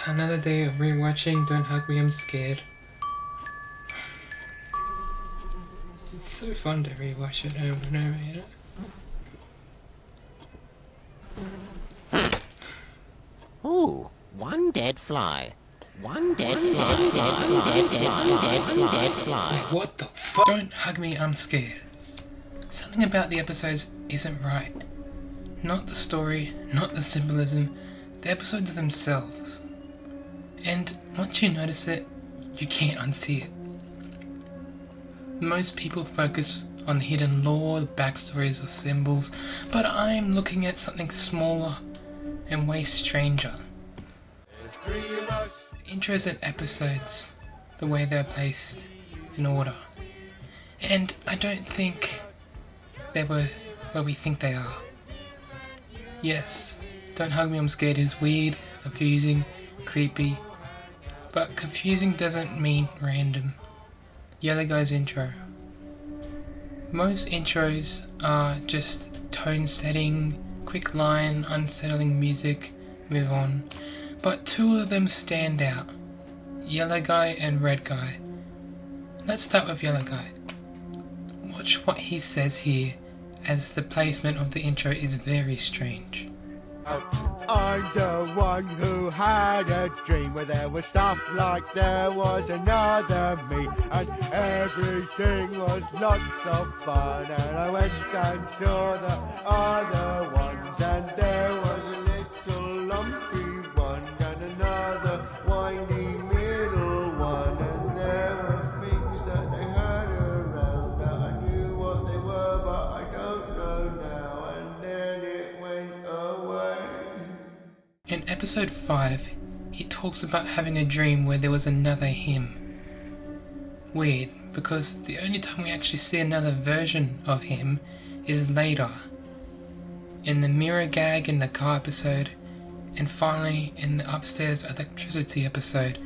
Another day of rewatching Don't Hug Me, I'm Scared. It's so fun to rewatch it over and over, you know? Ooh, one dead fly. One dead fly. What the fuck? Don't Hug Me, I'm Scared. Something about the episodes isn't right. Not the story, not the symbolism, the episodes themselves. And once you notice it, you can't unsee it. Most people focus on the hidden lore, the backstories or symbols, but I'm looking at something smaller and way stranger. The intros and episodes, the way they're placed in order. And I don't think they were where we think they are. Yes, Don't Hug Me, I'm Scared is weird, confusing, creepy, but confusing doesn't mean random. Yellow Guy's intro. Most intros are just tone setting, quick line, unsettling music, move on. But two of them stand out. Yellow Guy and Red Guy. Let's start with Yellow Guy. Watch what he says here, as the placement of the intro is very strange. I'm the one who had a dream where there was stuff like there was another me, and everything was lots of fun, and I went and saw the other ones, and there was a little lumpy one and another whiny middle one, and there were things that they had around that I knew what they were, but I don't know now, and then it went away. In episode 5, he talks about having a dream where there was another him. Weird, because the only time we actually see another version of him is later. In the mirror gag in the car episode, and finally in the upstairs electricity episode.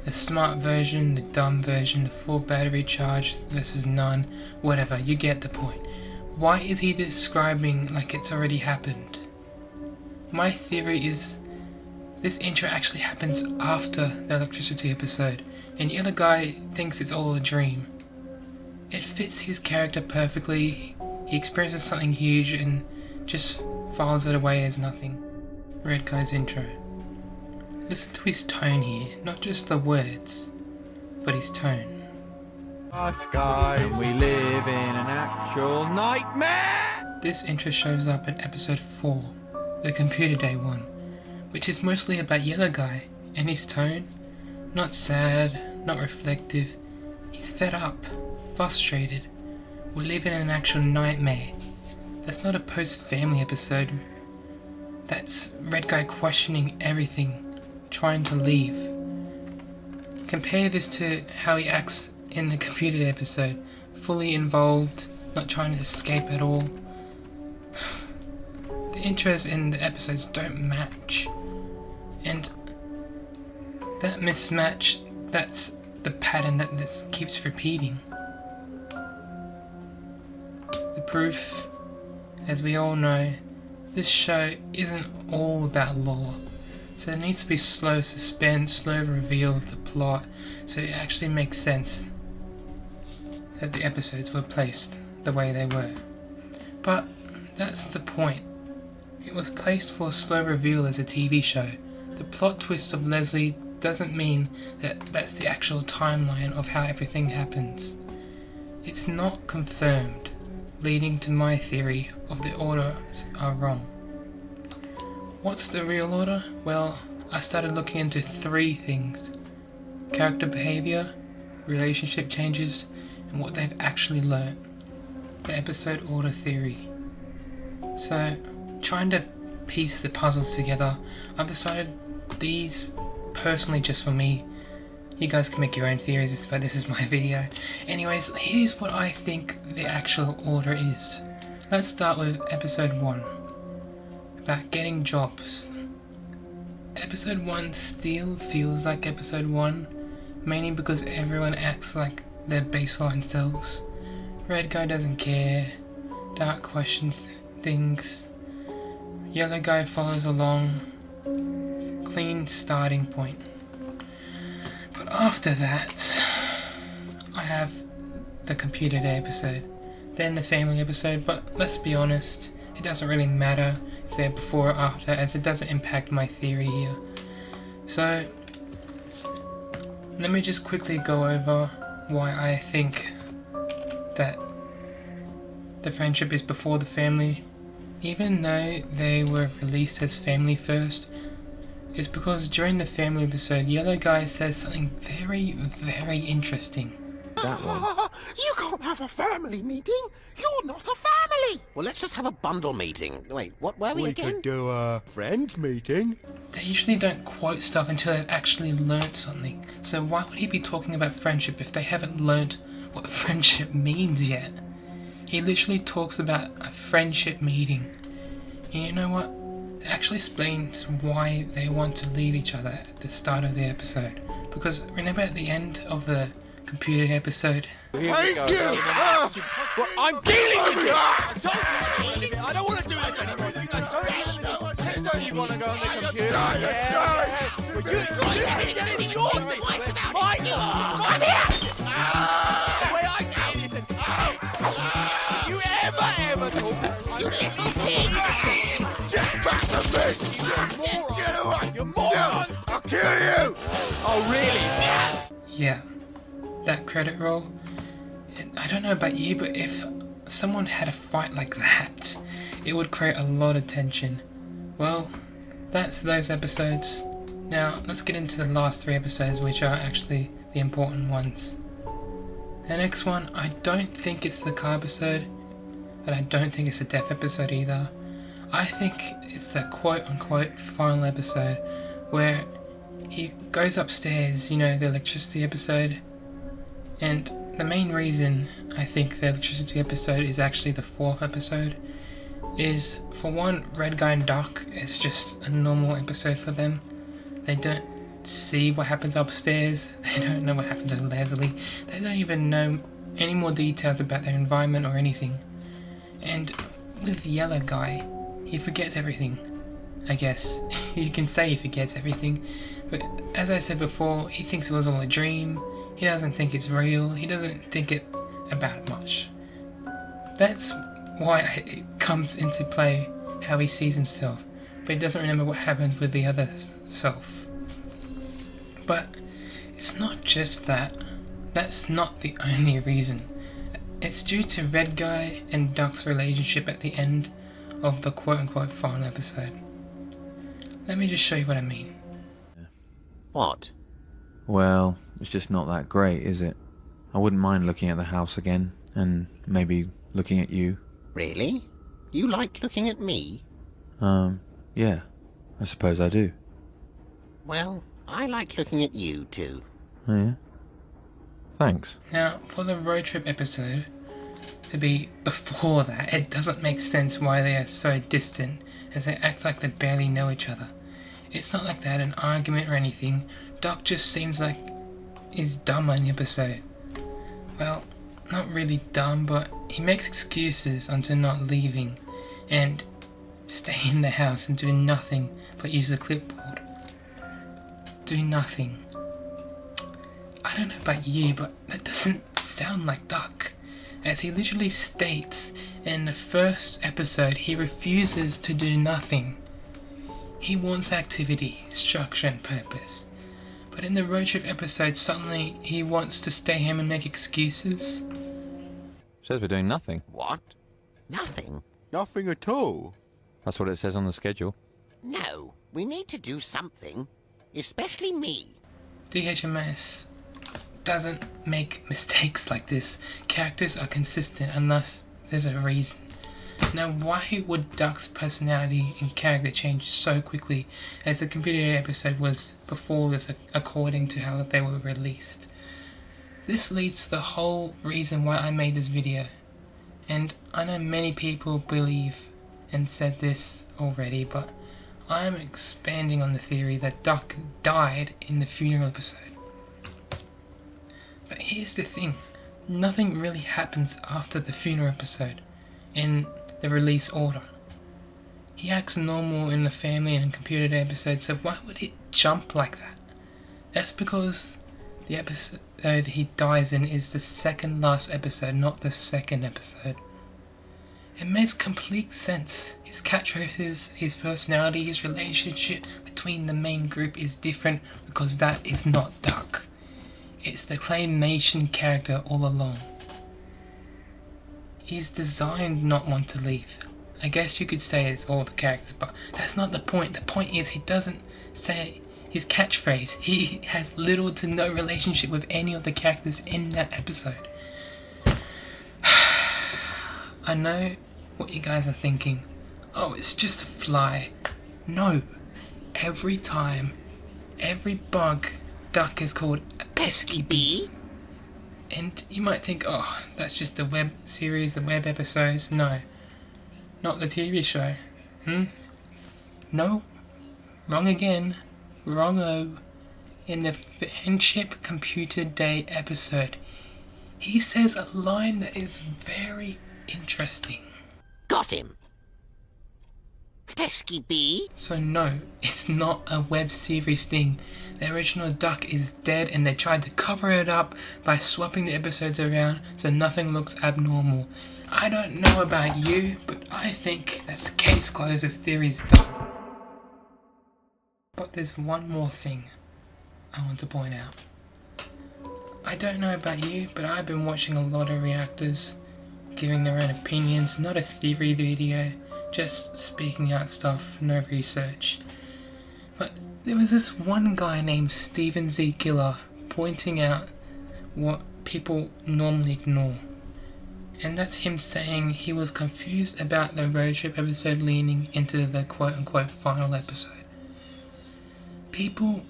The smart version, the dumb version, the full battery charge versus none, whatever, you get the point. Why is he describing like it's already happened? My theory is this intro actually happens after the electricity episode, and the other guy thinks it's all a dream. It fits his character perfectly. He experiences something huge and just files it away as nothing. Red Guy's intro. Listen to his tone here, not just the words, but his tone. Us guys, We live in an actual nightmare! This intro shows up in episode 4, the Computer Day one, which is mostly about Yellow Guy, and his tone, not sad, not reflective, he's fed up, frustrated, we live in an actual nightmare. That's not a post-family episode, that's Red Guy questioning everything, trying to leave. Compare this to how he acts in the Computer Day episode, fully involved, not trying to escape at all. The intros in the episodes don't match, and that mismatch, that's the pattern that this keeps repeating. The proof, as we all know, this show isn't all about lore, so there needs to be slow suspense, slow reveal of the plot, so it actually makes sense that the episodes were placed the way they were. But that's the point. It was placed for a slow reveal as a TV show. The plot twist of Leslie doesn't mean that that's the actual timeline of how everything happens. It's not confirmed, leading to my theory of the orders are wrong. What's the real order? Well, I started looking into 3 things: character behavior, relationship changes, and what they've actually learnt. The episode order theory. So, trying to piece the puzzles together, I've decided these, personally just for me, you guys can make your own theories, but this is my video. Anyways, here's what I think the actual order is. Let's start with episode 1, about getting jobs. Episode 1 still feels like episode 1, mainly because everyone acts like their baseline selves. Red Guy doesn't care, Dark questions things, Yellow Guy follows along, clean starting point. But after that, I have the Computer Day episode, then the Family episode, but let's be honest, it doesn't really matter if they're before or after, as it doesn't impact my theory here. So, let me just quickly go over why I think that the friendship is before the family, even though they were released as family first. Is because during the family episode, Yellow Guy says something very, very interesting. That one. You can't have a family meeting. You're not a family. Well, let's just have a bundle meeting. Wait, what were we We again? could do a friends meeting. They usually don't quote stuff until they've actually learnt something. So why would he be talking about friendship if they haven't learnt what friendship means yet? He literally talks about a friendship meeting. And you know what? It actually explains why they want to leave each other at the start of the episode. Because remember at the end of the Computer episode, Thank you! Well, I'm dealing with you! I don't want to do this anymore. You guys don't. Next time you want to go on the computer. Yeah. Well, you get it sorted. My come here! The way I see it is, you ever talk? You little pig! Get back to me! Get away! You're moron! I'll kill you! Oh, really? yeah, that credit roll. I don't know about you, but if someone had a fight like that, it would create a lot of tension. Well, that's those episodes. Now, let's get into the last 3 episodes, which are actually the important ones. The next one, I don't think it's the car episode, and I don't think it's the death episode either. I think it's the quote-unquote final episode, where he goes upstairs, you know, the electricity episode, and the main reason I think the electricity episode is actually the 4th episode is, for one, Red Guy and Doc is just a normal episode for them. They don't see what happens upstairs, they don't know what happens with Leslie, they don't even know any more details about their environment or anything. And with Yellow Guy, he forgets everything, I guess. You can say he forgets everything, but as I said before, he thinks it was all a dream. He doesn't think it's real. He doesn't think it about much. That's why it comes into play how he sees himself, but he doesn't remember what happened with the other self. But it's not just that. That's not the only reason. It's due to Red Guy and Doc's relationship at the end of the quote-unquote final episode. Let me just show you what I mean. What? Well, it's just not that great, is it? I wouldn't mind looking at the house again, and maybe looking at you. Really? You like looking at me? Yeah, I suppose I do. Well, I like looking at you too. Oh, yeah? Thanks. Now, for the road trip episode to be before that, it doesn't make sense why they are so distant, as they act like they barely know each other. It's not like they had an argument or anything. Doc just seems like he's dumb in the episode. Well, not really dumb, but he makes excuses onto not leaving and stay in the house and do nothing but use the clipboard. Do nothing. I don't know about you, but that doesn't sound like Doc, as he literally states in the first episode he refuses to do nothing. He wants activity, structure and purpose. But in the road trip episode, suddenly he wants to stay home and make excuses. Says we're doing nothing. What? Nothing? Nothing at all. That's what it says on the schedule. No, we need to do something. Especially me. DHMS doesn't make mistakes like this. Characters are consistent unless there's a reason. Now, why would Doc's personality and character change so quickly, as the Computer Day episode was before this according to how they were released? This leads to the whole reason why I made this video. And I know many people believe and said this already, but I am expanding on the theory that Doc died in the funeral episode. But here's the thing, nothing really happens after the funeral episode in the release order. He acts normal in the Family and Computer Day episode, so why would it jump like that? That's because the episode he dies in is the second last episode, not the second episode. It makes complete sense. His catchphrases, his personality, his relationship between the main group is different because that is not Duck. It's the claymation character all along. He's designed not want to leave. I guess you could say it's all the characters, but that's not the point. The point is he doesn't say his catchphrase. He has little to no relationship with any of the characters in that episode. I know what you guys are thinking. Oh, it's just a fly. No. Every time, every bug, Duck is called a pesky bee. And you might think, oh, that's just the web series, the web episodes. No. Not the TV show. No. Wrong again. Wrong-o. In the Friendship Computer Day episode, he says a line that is very interesting. Got him. Pesky bee. So no, it's not a web series thing. The original Duck is dead and they tried to cover it up by swapping the episodes around so nothing looks abnormal. I don't know about you, but I think that's case closed, this theory's done. But there's one more thing I want to point out. I don't know about you, but I've been watching a lot of reactors giving their own opinions, not a theory video, just speaking out stuff, no research. But there was this one guy named Steven Z. Killer pointing out what people normally ignore. And that's him saying he was confused about the road trip episode leaning into the quote-unquote final episode. People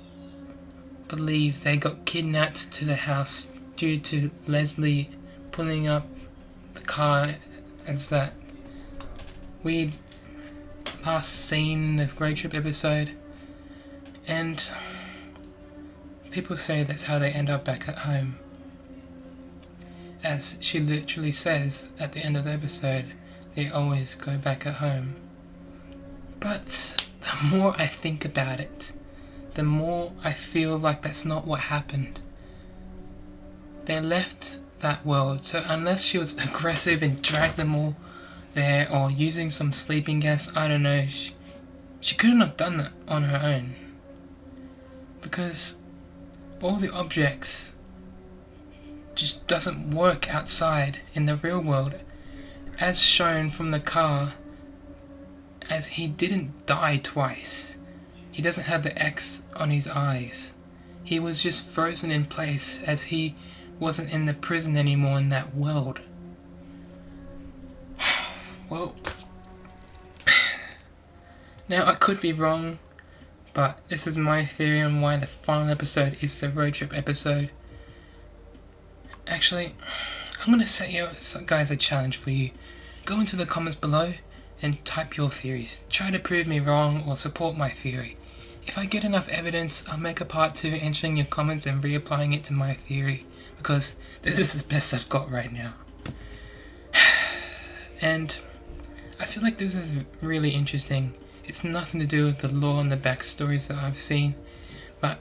believe they got kidnapped to the house due to Leslie pulling up the car as that weird last scene of road trip episode, and people say that's how they end up back at home. As she literally says at the end of the episode, they always go back at home. But the more I think about it, the more I feel like that's not what happened. They left that world, so unless she was aggressive and dragged them all there, or using some sleeping gas, I don't know, she couldn't have done that on her own. Because all the objects just doesn't work outside in the real world, as shown from the car, as he didn't die twice. He doesn't have the X on his eyes. He was just frozen in place as he wasn't in the prison anymore in that world. Well, now I could be wrong, but this is my theory on why the final episode is the road trip episode. Actually, I'm going to set you guys a challenge for you. Go into the comments below and type your theories. Try to prove me wrong or support my theory. If I get enough evidence, I'll make a part 2 answering your comments and reapplying it to my theory, because this is the best I've got right now. And I feel like this is really interesting. It's nothing to do with the lore and the backstories that I've seen, but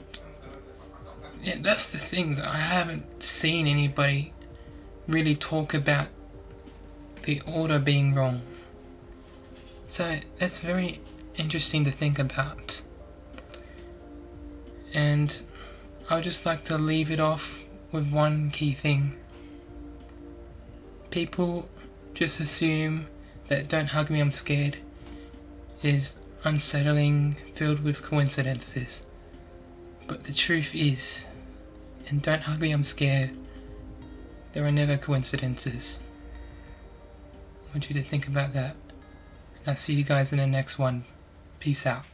yeah, that's the thing, that I haven't seen anybody really talk about the order being wrong. So that's very interesting to think about. And I would just like to leave it off with one key thing. People just assume that Don't Hug Me, I'm Scared is unsettling, filled with coincidences. But the truth is, in Don't Hug Me, I'm Scared, there are never coincidences. I want you to think about that. And I'll see you guys in the next one. Peace out.